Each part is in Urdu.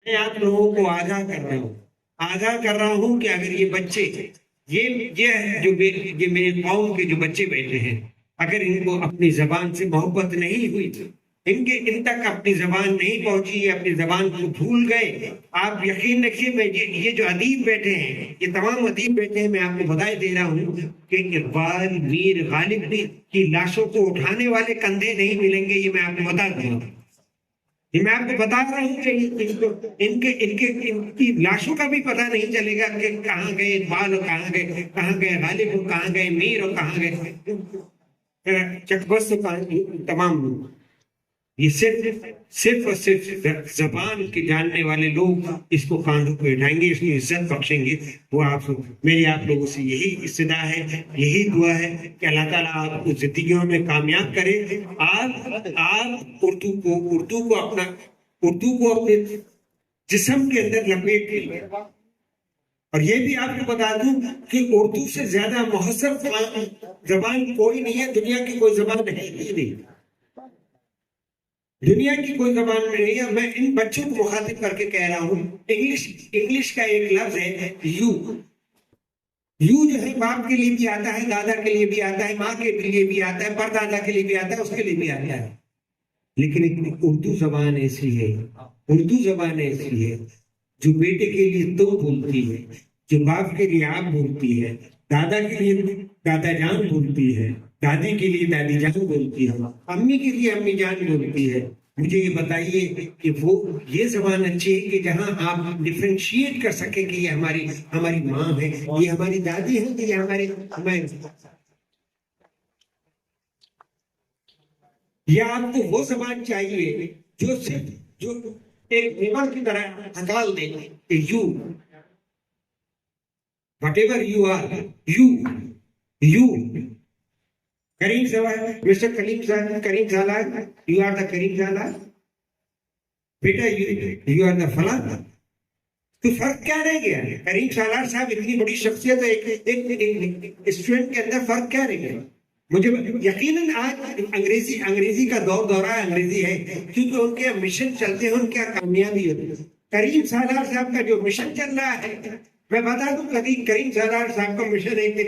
میں آپ لوگوں کو آگاہ کر رہا ہوں کہ اگر یہ بچے یہ میرے قوم کے جو بچے بیٹھے ہیں، اگر ان کو اپنی زبان سے محبت نہیں ہوئی، ان تک اپنی زبان نہیں پہنچی، اپنی زبان کو بھول گئے، آپ یقین رکھیے میں یہ جو ادیب بیٹھے ہیں، یہ تمام ادیب بیٹھے ہیں، میں آپ کو بدائی دے رہا ہوں کہ اقبال، میر غالب کی لاشوں کو اٹھانے والے کندھے نہیں ملیں گے، یہ میں آپ کو بتا دوں گا۔ یہ میں آپ کو بتا رہا ہوں کہ ان کی لاشوں کا بھی پتہ نہیں چلے گا کہ کہاں گئے اقبال اور کہاں گئے غالب اور کہاں گئے میر اور کہاں گئے چکبست، تمام یہ صرف اور صرف زبان کے جاننے والے لوگ اس کو کاندھوں پہ اٹھائیں گے، اس کی عزت بخشیں گے۔ وہ میری آپ لوگوں سے یہی استدعا ہے، یہی دعا ہے کہ اللہ تعالیٰ آپ کو زندگیوں میں کامیاب کرے۔ آپ اردو کو اپنے جسم کے اندر لپیٹ کے لیں۔ اور یہ بھی آپ کو بتا دوں کہ اردو سے زیادہ مہذب زبان کوئی نہیں ہے، دنیا کی کوئی زبان نہیں، دنیا کی کوئی زبان میں نہیں ہے۔ میں ان بچوں کو مخاطب کر کے کہہ رہا ہوں، انگلش کا ایک لفظ ہے یو جو ہے باپ کے لیے بھی آتا ہے، دادا کے لیے بھی آتا ہے، ماں کے لیے بھی آتا ہے، پردادا کے لیے بھی آتا ہے، اس کے لیے بھی آتا ہے۔ لیکن اردو زبان ایسی ہے جو بیٹے کے لیے تم بولتی ہے، جو باپ کے لیے آپ بولتی ہے، دادا کے لیے دادا جان بولتی ہے، دادی کے لیے دادی جان بولتی ہے، امی کے لیے امی جان بولتی ہے۔ مجھے یہ بتائیے کہ وہ یہ زبان اچھی ہے کہ جہاں آپ ڈفرینشیٹ کر سکیں کہ یہ ہماری ماں ہے، یہ ہماری دادی ہے، کہ یہ ہمارے یا آپ کو وہ زبان چاہیے جو ایک نیبر کی طرح ہکال دے کہ you whatever you are, you Karim صاحب، mister Karim Salar, you are the Karim Salar, بیٹا یو آر دا فلاں۔ تو فرق کیا رہ گیا؟ کریم سالار صاحب اتنی بڑی شخصیت ہے، ایک اسٹوڈنٹ کے اندر فرق کیا رہ گیا؟ مجھے یقیناً آج انگریزی کا دورہ انگریزی ہے، کیونکہ ان کے مشن چلتے ہیں، ان کی کامیابی ہوتی ہے۔ کریم سالار صاحب کا جو مشن چل رہا ہے، میں بتا دوں کریم سالار صاحب کا مشن ہے کہ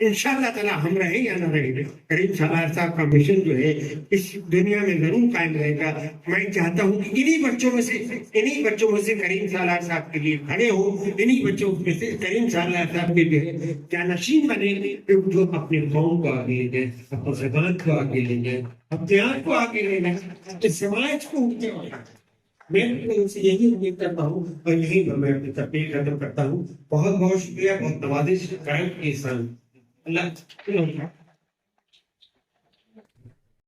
انشاءاللہ تعالیٰ ہم رہے یا نہ رہے، کریم سالار صاحب کا مشن جو ہے اس دنیا میں ضرور قائم رہے گا۔ میں چاہتا ہوں کہ انہی بچوں میں سے کریم سالار صاحب کے لیے کھڑے ہو، انہی بچوں میں سے کریم سالار صاحب کے جو ہے جانشین بنے، جو اپنے قوم کو آگے لے جائیں، اپنی زبان کو آگے لے جائیں، اپنے آپ کو آگے لے جائیں، اس سماج کو اٹھتے ہوئے۔ میں ان سے یہی امید کرتا ہوں اور یہی میں اپنی تقریر ختم کرتا ہوں۔ بہت بہت شکریہ، بہت نوازش کرم کے ساتھ اللہ